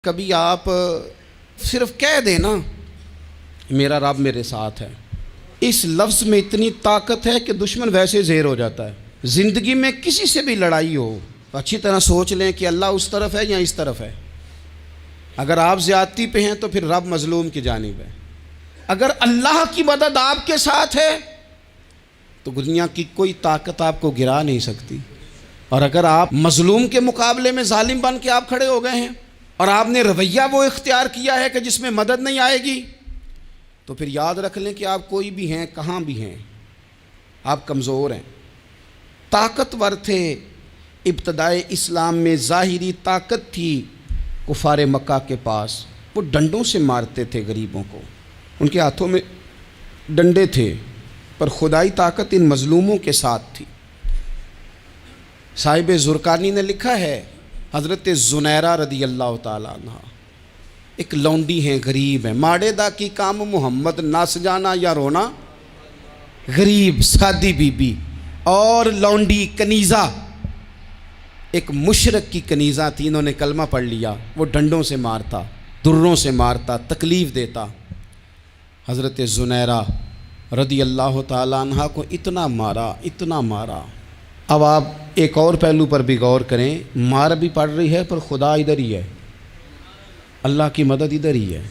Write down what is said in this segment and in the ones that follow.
کبھی آپ صرف کہہ دیں نا میرا رب میرے ساتھ ہے، اس لفظ میں اتنی طاقت ہے کہ دشمن ویسے زیر ہو جاتا ہے۔ زندگی میں کسی سے بھی لڑائی ہو اچھی طرح سوچ لیں کہ اللہ اس طرف ہے یا اس طرف ہے۔ اگر آپ زیادتی پہ ہیں تو پھر رب مظلوم کی جانب ہے۔ اگر اللہ کی مدد آپ کے ساتھ ہے تو دنیا کی کوئی طاقت آپ کو گرا نہیں سکتی، اور اگر آپ مظلوم کے مقابلے میں ظالم بن کے آپ کھڑے ہو گئے ہیں اور آپ نے رویہ وہ اختیار کیا ہے کہ جس میں مدد نہیں آئے گی، تو پھر یاد رکھ لیں کہ آپ کوئی بھی ہیں، کہاں بھی ہیں، آپ کمزور ہیں۔ طاقتور تھے ابتدائے اسلام میں، ظاہری طاقت تھی کفار مکہ کے پاس، وہ ڈنڈوں سے مارتے تھے غریبوں کو، ان کے ہاتھوں میں ڈنڈے تھے، پر خدائی طاقت ان مظلوموں کے ساتھ تھی۔ صاحب زرقانی نے لکھا ہے، حضرت زنیرہ رضی اللہ تعالیٰ عنہ ایک لونڈی ہیں، غریب ہیں، ماڑے دا کی کام محمد نس جانا یا رونا، غریب سادی بی بی اور لونڈی کنیزہ، ایک مشرک کی کنیزہ تھی، انہوں نے کلمہ پڑھ لیا، وہ ڈنڈوں سے مارتا، دروں سے مارتا، تکلیف دیتا۔ حضرت زنیرہ رضی اللہ تعالیٰ عنہ کو اتنا مارا، اتنا مارا۔ اب آپ ایک اور پہلو پر بھی غور کریں، مار بھی پڑ رہی ہے پر خدا ادھر ہی ہے، اللہ کی مدد ادھر ہی ہے۔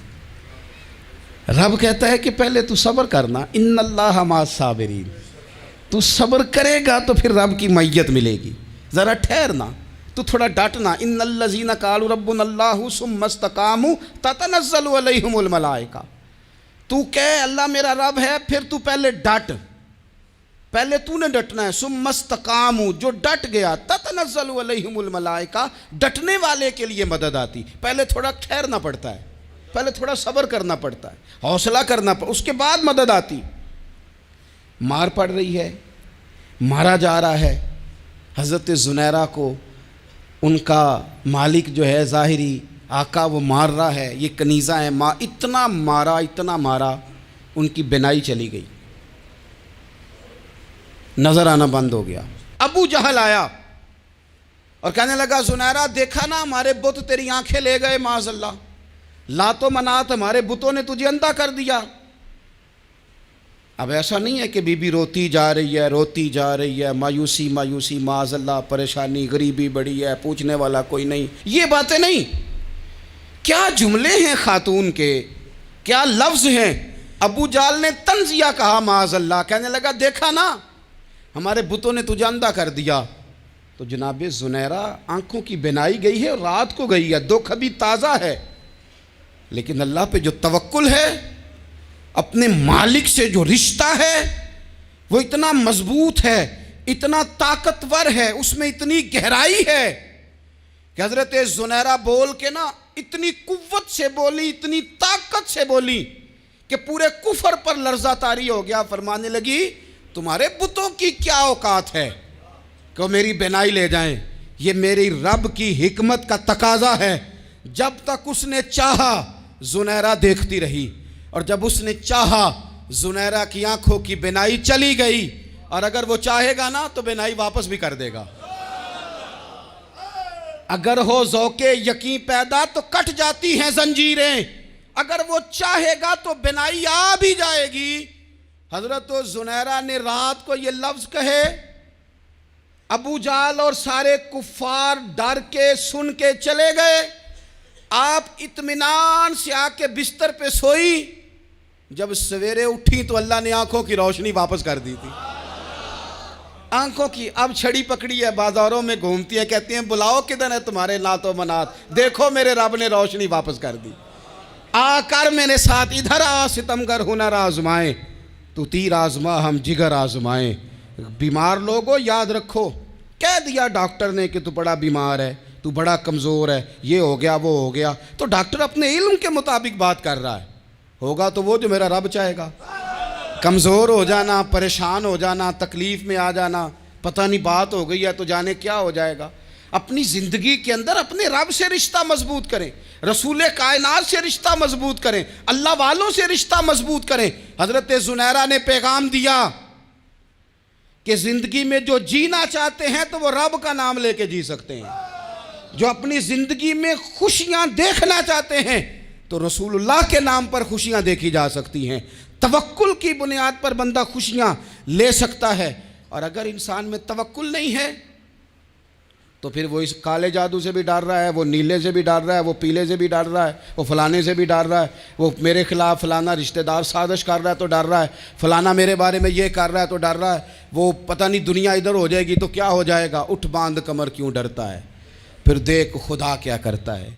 رب کہتا ہے کہ پہلے تو صبر کرنا، ان اللہ مع الصابرین، تو صبر کرے گا تو پھر رب کی معیت ملے گی، ذرا ٹھہرنا، تو تھوڑا ڈٹنا۔ ان الذین قالوا ربنا اللہ ثم استقاموا تتنزل علیہم الملائکہ، تو کہے اللہ میرا رب ہے، پھر تو پہلے ڈٹ، پہلے تو نے ڈٹنا ہے۔ ثم استقاموا، جو ڈٹ گیا، تتنزل علیہم الملائکہ، ڈٹنے والے کے لیے مدد آتی، پہلے تھوڑا ٹھہرنا پڑتا ہے، پہلے تھوڑا صبر کرنا پڑتا ہے، حوصلہ کرنا پڑتا، اس کے بعد مدد آتی۔ مار پڑ رہی ہے، مارا جا رہا ہے حضرت زنیرہ کو، ان کا مالک جو ہے ظاہری آقا وہ مار رہا ہے، یہ کنیزہ ہے، اتنا مارا، اتنا مارا، ان کی بینائی چلی گئی، نظر آنا بند ہو گیا۔ ابو جہل آیا اور کہنے لگا زنیرہ دیکھا نا ہمارے بت تیری آنکھیں لے گئے، معاذ اللہ، لات و منات ہمارے بتوں نے تجھے اندھا کر دیا۔ اب ایسا نہیں ہے کہ بی بی روتی جا رہی ہے، روتی جا رہی ہے، مایوسی مایوسی، معاذ اللہ، پریشانی، غریبی بڑی ہے، پوچھنے والا کوئی نہیں، یہ باتیں نہیں۔ کیا جملے ہیں خاتون کے، کیا لفظ ہیں۔ ابو جہل نے تنزیہ کہا، معاذ اللہ، کہنے لگا دیکھا نا ہمارے بتوں نے تجھے اندھا کر دیا۔ تو جناب زنیرہ آنکھوں کی بینائی گئی ہے اور رات کو گئی ہے، دکھ ابھی تازہ ہے، لیکن اللہ پہ جو توکل ہے، اپنے مالک سے جو رشتہ ہے وہ اتنا مضبوط ہے، اتنا طاقتور ہے، اس میں اتنی گہرائی ہے کہ حضرت زنیرہ بول کے نا اتنی قوت سے بولی، اتنی طاقت سے بولی کہ پورے کفر پر لرزہ طاری ہو گیا۔ فرمانے لگی تمہارے بتوں کی کیا اوقات ہے کہ وہ میری بینائی لے جائیں، یہ میری رب کی حکمت کا تقاضا ہے۔ جب تک اس نے چاہا زنیرہ دیکھتی رہی، اور جب اس نے چاہا زنیرہ کی آنکھوں کی بینائی چلی گئی، اور اگر وہ چاہے گا نا تو بینائی واپس بھی کر دے گا۔ اگر ہو ذوق یقین پیدا تو کٹ جاتی ہیں زنجیریں، اگر وہ چاہے گا تو بینائی آ بھی جائے گی۔ حضرت زنیرہ نے رات کو یہ لفظ کہے، ابو جہل اور سارے کفار ڈر کے سن کے چلے گئے، آپ اطمینان سے آ کے بستر پہ سوئی۔ جب سویرے اٹھی تو اللہ نے آنکھوں کی روشنی واپس کر دی تھی، آنکھوں کی اب چھڑی پکڑی ہے، بازاروں میں گھومتی ہے، کہتی ہیں بلاؤ کدھر ہے تمہارے لات و منات، دیکھو میرے رب نے روشنی واپس کر دی، آ کر میرے ساتھ ادھر آ، ستمگر ہنر آزمائیں، تو تیر آزما ہم جگر آزمائیں۔ بیمار لوگوں یاد رکھو، کہہ دیا ڈاکٹر نے کہ تو بڑا بیمار ہے، تو بڑا کمزور ہے، یہ ہو گیا وہ ہو گیا، تو ڈاکٹر اپنے علم کے مطابق بات کر رہا ہے، ہوگا تو وہ جو میرا رب چاہے گا۔ کمزور ہو جانا، پریشان ہو جانا، تکلیف میں آ جانا، پتہ نہیں بات ہو گئی ہے تو جانے کیا ہو جائے گا۔ اپنی زندگی کے اندر اپنے رب سے رشتہ مضبوط کریں، رسول کائنات سے رشتہ مضبوط کریں، اللہ والوں سے رشتہ مضبوط کریں۔ حضرت زنیرہ نے پیغام دیا کہ زندگی میں جو جینا چاہتے ہیں تو وہ رب کا نام لے کے جی سکتے ہیں۔ جو اپنی زندگی میں خوشیاں دیکھنا چاہتے ہیں تو رسول اللہ کے نام پر خوشیاں دیکھی جا سکتی ہیں. توکل کی بنیاد پر بندہ خوشیاں لے سکتا ہے. اور اگر انسان میں توکل نہیں ہے تو پھر وہ اس کالے جادو سے بھی ڈر رہا ہے, وہ نیلے سے بھی ڈر رہا ہے, وہ پیلے سے بھی ڈر رہا ہے, وہ فلانے سے بھی ڈر رہا ہے, وہ میرے خلاف فلانا رشتہ دار سازش کر رہا ہے تو ڈر رہا ہے, فلانا میرے بارے میں یہ کر رہا ہے تو ڈر رہا ہے, وہ پتہ نہیں دنیا ادھر ہو جائے گی تو کیا ہو جائے گا. اٹھ باندھ کمر کیوں ڈرتا ہے, پھر دیکھ خدا کیا کرتا ہے.